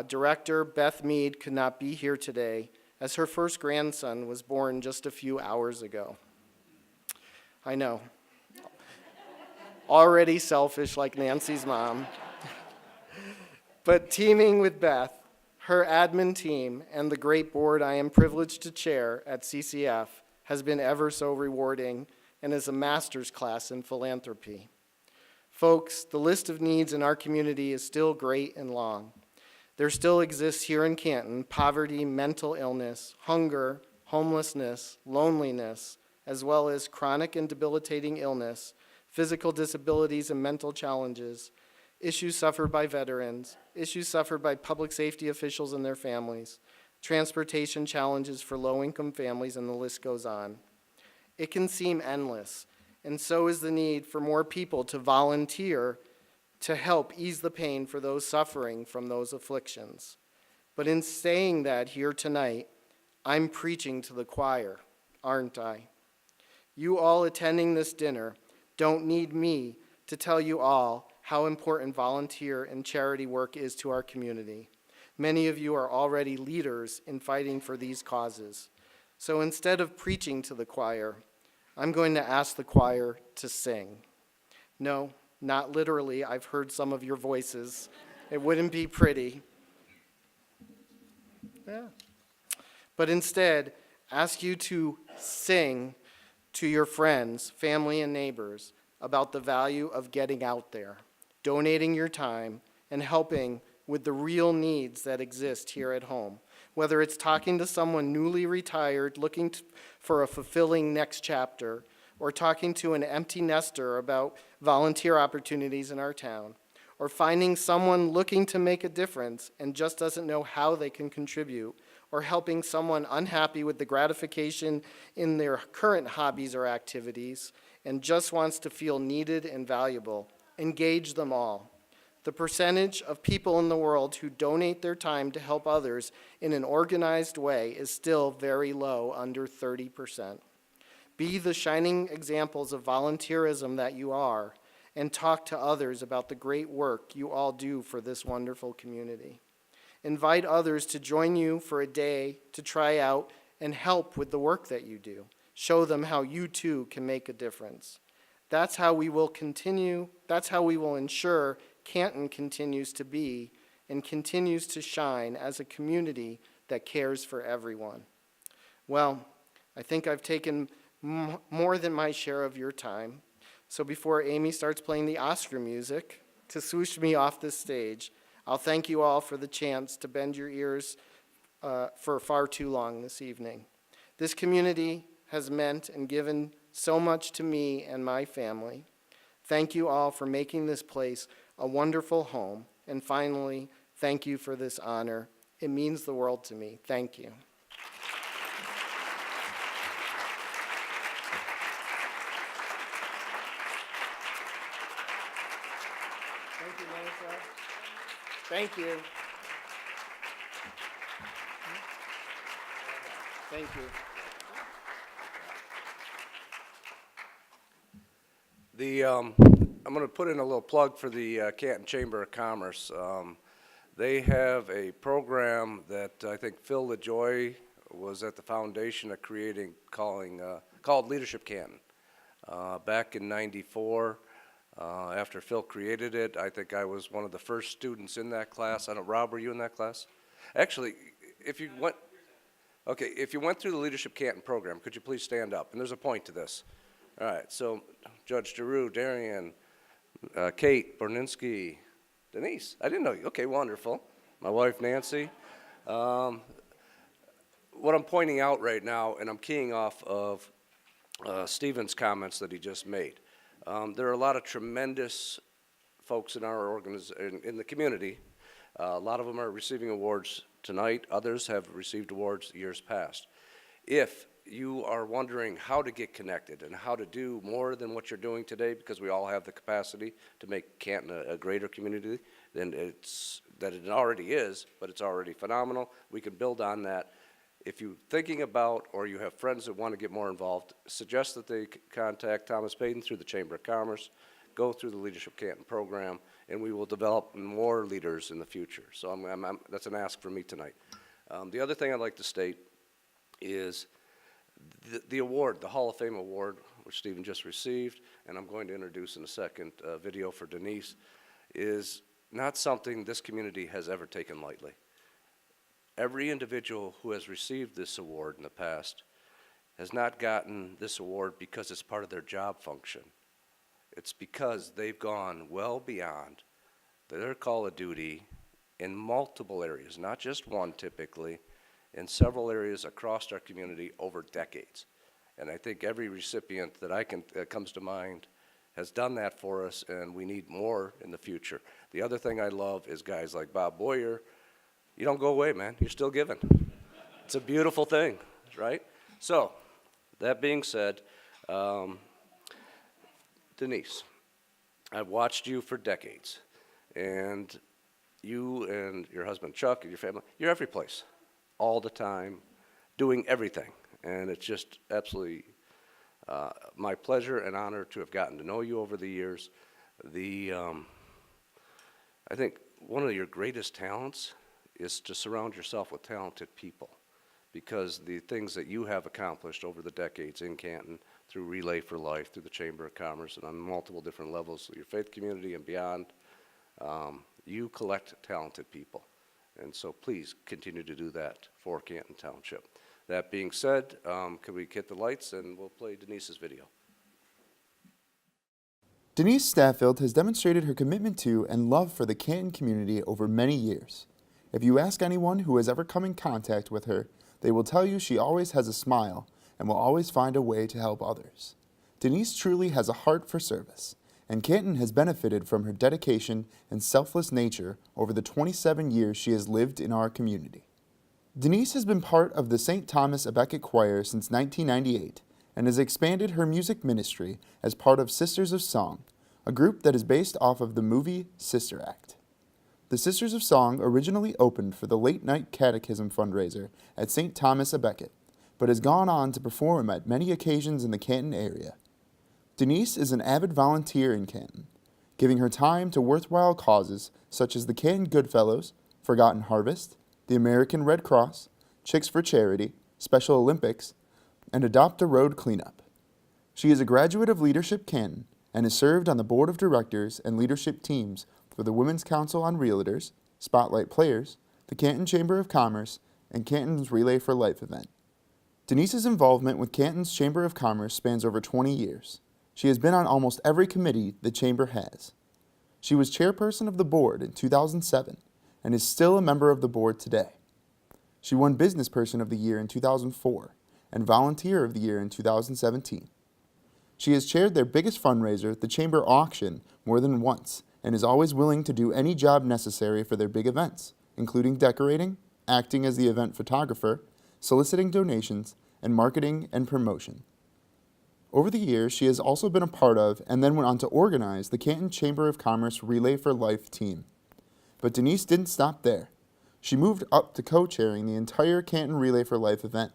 director, Beth Mead, could not be here today, as her first grandson was born just a few hours ago. I know. Already selfish like Nancy's mom. But teaming with Beth, her admin team, and the great board I am privileged to chair at CCF has been ever so rewarding and is a master's class in philanthropy. Folks, the list of needs in our community is still great and long. There still exists here in Canton poverty, mental illness, hunger, homelessness, loneliness, as well as chronic and debilitating illness, physical disabilities and mental challenges, issues suffered by veterans, issues suffered by public safety officials and their families, transportation challenges for low-income families, and the list goes on. It can seem endless, and so is the need for more people to volunteer to help ease the pain for those suffering from those afflictions. But in saying that here tonight, I'm preaching to the choir, aren't I? You all attending this dinner don't need me to tell you all how important volunteer and charity work is to our community. Many of you are already leaders in fighting for these causes. So instead of preaching to the choir, I'm going to ask the choir to sing. No, not literally. I've heard some of your voices. It wouldn't be pretty. Yeah. But instead, ask you to sing to your friends, family, and neighbors about the value of getting out there, donating your time, and helping with the real needs that exist here at home. Whether it's talking to someone newly retired looking for a fulfilling next chapter, or talking to an empty nester about volunteer opportunities in our town, or finding someone looking to make a difference and just doesn't know how they can contribute, or helping someone unhappy with the gratification in their current hobbies or activities and just wants to feel needed and valuable, engage them all. The percentage of people in the world who donate their time to help others in an organized way is still very low, under 30%. Be the shining examples of volunteerism that you are, and talk to others about the great work you all do for this wonderful community. Invite others to join you for a day to try out and help with the work that you do. Show them how you too can make a difference. That's how we will ensure Canton continues to be and continues to shine as a community that cares for everyone. Well, I think I've taken more than my share of your time. So before Amy starts playing the Oscar music to swoosh me off this stage, I'll thank you all for the chance to bend your ears for far too long this evening. This community has meant and given so much to me and my family. Thank you all for making this place a wonderful home. And finally, thank you for this honor. It means the world to me. Thank you. Thank you, Melissa. Thank you. Thank you. I'm going to put in a little plug for the Canton Chamber of Commerce. They have a program that I think Phil LaJoy was at the foundation of creating, called Leadership Canton. Back in '94, after Phil created it, I think I was one of the first students in that class. I don't, Rob, were you in that class? Actually, if you went through the Leadership Canton program, could you please stand up? And there's a point to this. All right, so Judge Giroux, Darian, Kate, Borninski, Denise, I didn't know you. Okay, wonderful. My wife, Nancy. What I'm pointing out right now, and I'm keying off of Stephen's comments that he just made. There are a lot of tremendous folks in our organization, in the community. A lot of them are receiving awards tonight. Others have received awards years past. If you are wondering how to get connected and how to do more than what you're doing today, because we all have the capacity to make Canton a greater community than it already is, but it's already phenomenal. We can build on that. If you're thinking about, or you have friends that want to get more involved, suggest that they contact Thomas Payton through the Chamber of Commerce, go through the Leadership Canton program, and we will develop more leaders in the future. So that's an ask for me tonight. The other thing I'd like to state is the award, the Hall of Fame award, which Stephen just received, and I'm going to introduce in a second video for Denise, is not something this community has ever taken lightly. Every individual who has received this award in the past has not gotten this award because it's part of their job function. It's because they've gone well beyond their call of duty in multiple areas, not just one typically, in several areas across our community over decades. And I think every recipient that comes to mind has done that for us, and we need more in the future. The other thing I love is guys like Bob Boyer. You don't go away, man. You're still giving. It's a beautiful thing, right? So, that being said, Denise, I've watched you for decades, and you and your husband Chuck and your family, you're every place, all the time, doing everything. And it's just absolutely my pleasure and honor to have gotten to know you over the years. I think one of your greatest talents is to surround yourself with talented people, because the things that you have accomplished over the decades in Canton through Relay for Life, through the Chamber of Commerce, and on multiple different levels, your faith community and beyond, you collect talented people. And so please continue to do that for Canton Township. That being said, could we hit the lights and we'll play Denise's video. Denise Staffield has demonstrated her commitment to and love for the Canton community over many years. If you ask anyone who has ever come in contact with her, they will tell you she always has a smile and will always find a way to help others. Denise truly has a heart for service, and Canton has benefited from her dedication and selfless nature over the 27 years she has lived in our community. Denise has been part of the St. Thomas à Becket Choir since 1998 and has expanded her music ministry as part of Sisters of Song, a group that is based off of the movie Sister Act. The Sisters of Song originally opened for the Late Night Catechism fundraiser at St. Thomas à Becket, but has gone on to perform at many occasions in the Canton area. Denise is an avid volunteer in Canton, giving her time to worthwhile causes such as the Canton Goodfellows, Forgotten Harvest, the American Red Cross, Chicks for Charity, Special Olympics, and Adopt a Road Cleanup. She is a graduate of Leadership Canton and has served on the board of directors and leadership teams for the Women's Council on Realtors, Spotlight Players, the Canton Chamber of Commerce, and Canton's Relay for Life event. Denise's involvement with Canton's Chamber of Commerce spans over 20 years. She has been on almost every committee the Chamber has. She was chairperson of the board in 2007 and is still a member of the board today. She won Business Person of the Year in 2004 and Volunteer of the Year in 2017. She has chaired their biggest fundraiser, the Chamber Auction, more than once and is always willing to do any job necessary for their big events, including decorating, acting as the event photographer, soliciting donations, and marketing and promotion. Over the years, she has also been a part of and then went on to organize the Canton Chamber of Commerce Relay for Life team. But Denise didn't stop there. She moved up to co-chairing the entire Canton Relay for Life event.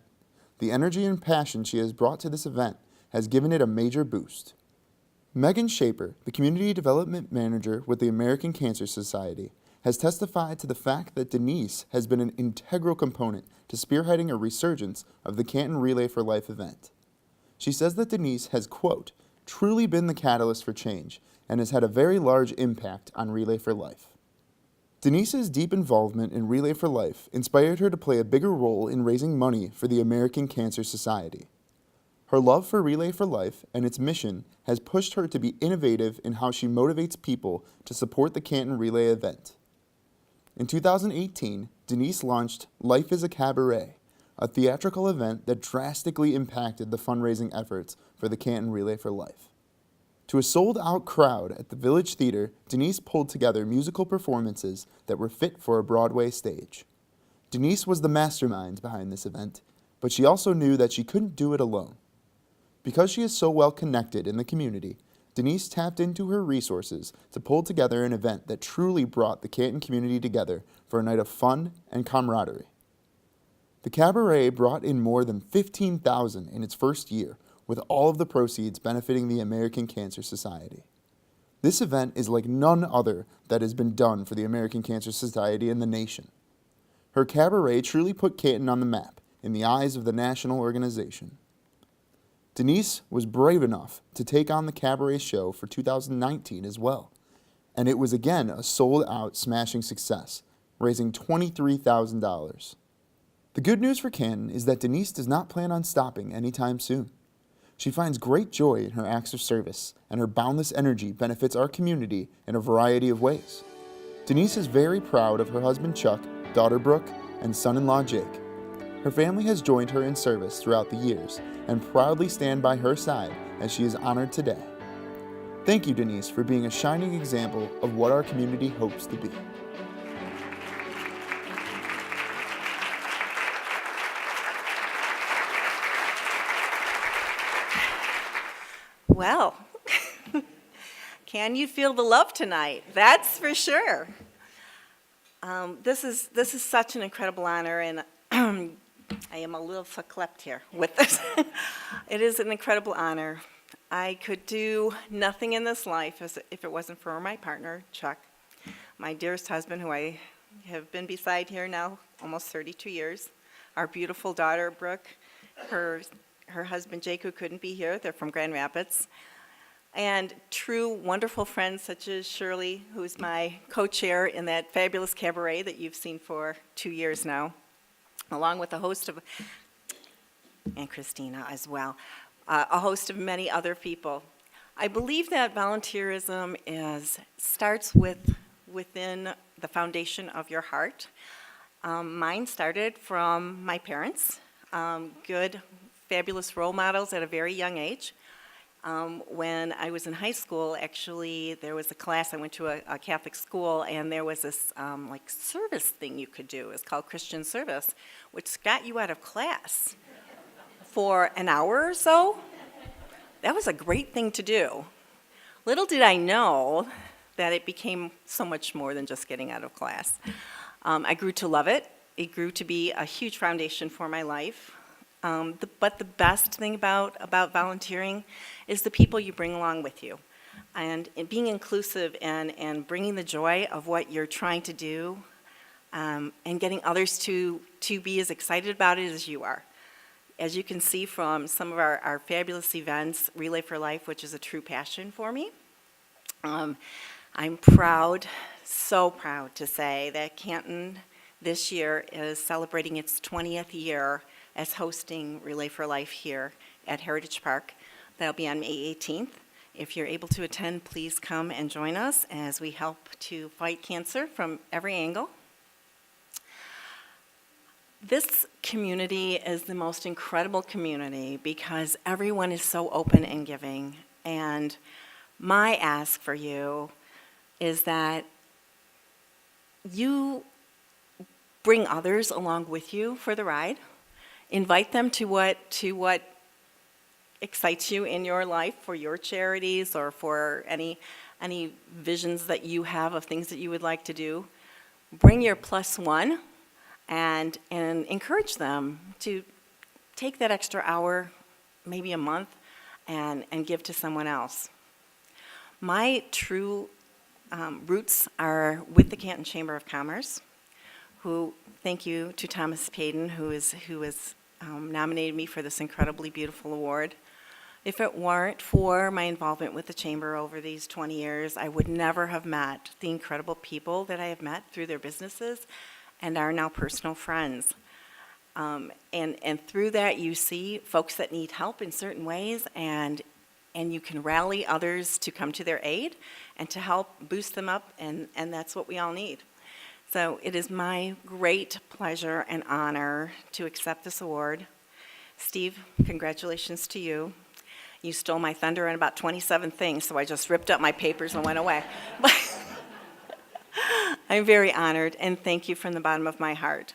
The energy and passion she has brought to this event has given it a major boost. Megan Shaper, the Community Development Manager with the American Cancer Society, has testified to the fact that Denise has been an integral component to spearheading a resurgence of the Canton Relay for Life event. She says that Denise has, quote, truly been the catalyst for change and has had a very large impact on Relay for Life. Denise's deep involvement in Relay for Life inspired her to play a bigger role in raising money for the American Cancer Society. Her love for Relay for Life and its mission has pushed her to be innovative in how she motivates people to support the Canton Relay event. In 2018, Denise launched Life is a Cabaret, a theatrical event that drastically impacted the fundraising efforts for the Canton Relay for Life. To a sold-out crowd at the Village Theater, Denise pulled together musical performances that were fit for a Broadway stage. Denise was the mastermind behind this event, but she also knew that she couldn't do it alone. Because she is so well connected in the community, Denise tapped into her resources to pull together an event that truly brought the Canton community together for a night of fun and camaraderie. The cabaret brought in more than $15,000 in its first year, with all of the proceeds benefiting the American Cancer Society. This event is like none other that has been done for the American Cancer Society in the nation. Her cabaret truly put Canton on the map in the eyes of the national organization. Denise was brave enough to take on the cabaret show for 2019 as well, and it was again a sold-out smashing success, raising $23,000. The good news for Canton is that Denise does not plan on stopping anytime soon. She finds great joy in her acts of service, and her boundless energy benefits our community in a variety of ways. Denise is very proud of her husband Chuck, daughter Brooke, and son-in-law Jake. Her family has joined her in service throughout the years and proudly stand by her side as she is honored today. Thank you, Denise, for being a shining example of what our community hopes to be. Well, can you feel the love tonight? That's for sure. This is such an incredible honor, and I am a little verklempt here with this. It is an incredible honor. I could do nothing in this life if it wasn't for my partner, Chuck, my dearest husband, who I have been beside here now almost 32 years, our beautiful daughter, Brooke, her husband, Jake, who couldn't be here. They're from Grand Rapids. And true, wonderful friends such as Shirley, who's my co-chair in that fabulous cabaret that you've seen for 2 years now, along with a host of, and Christina as well, a host of many other people. I believe that volunteerism starts within the foundation of your heart. Mine started from my parents, good, fabulous role models at a very young age. When I was in high school, actually, there was a class, I went to a Catholic school, and there was this like service thing you could do. It's called Christian service, which got you out of class for an hour or so. That was a great thing to do. Little did I know that it became so much more than just getting out of class. I grew to love it. It grew to be a huge foundation for my life. But the best thing about volunteering is the people you bring along with you. And being inclusive and bringing the joy of what you're trying to do, and getting others to be as excited about it as you are. As you can see from some of our fabulous events, Relay for Life, which is a true passion for me, I'm proud, so proud to say that Canton this year is celebrating its 20th year as hosting Relay for Life here at Heritage Park. That'll be on May 18th. If you're able to attend, please come and join us as we help to fight cancer from every angle. This community is the most incredible community because everyone is so open and giving. And my ask for you is that you bring others along with you for the ride. Invite them to what excites you in your life, for your charities or for any visions that you have of things that you would like to do. Bring your +1 and encourage them to take that extra hour, maybe a month, and give to someone else. My true roots are with the Canton Chamber of Commerce, who, thank you to Thomas Payton, who has nominated me for this incredibly beautiful award. If it weren't for my involvement with the Chamber over these 20 years, I would never have met the incredible people that I have met through their businesses and are now personal friends. And through that, you see folks that need help in certain ways, and you can rally others to come to their aid and to help boost them up, and that's what we all need. So it is my great pleasure and honor to accept this award. Steve, congratulations to you. You stole my thunder on about 27 things, so I just ripped up my papers and went away. I'm very honored, and thank you from the bottom of my heart.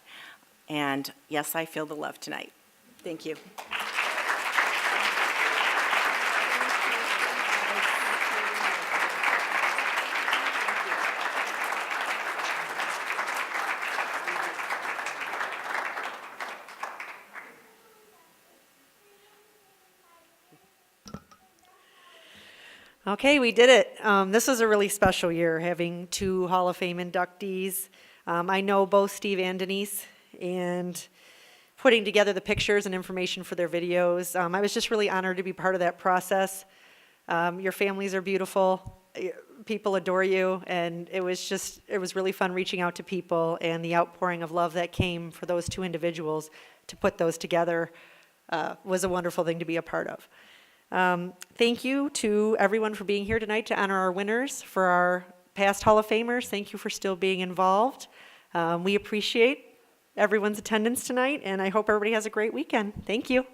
And yes, I feel the love tonight. Thank you. Okay, we did it. This was a really special year, having 2 Hall of Fame inductees. I know both Steve and Denise, and putting together the pictures and information for their videos. I was just really honored to be part of that process. Your families are beautiful. People adore you, and it was really fun reaching out to people, and the outpouring of love that came for those 2 individuals to put those together was a wonderful thing to be a part of. Thank you to everyone for being here tonight to honor our winners. For our past Hall of Famers, thank you for still being involved. We appreciate everyone's attendance tonight, and I hope everybody has a great weekend. Thank you.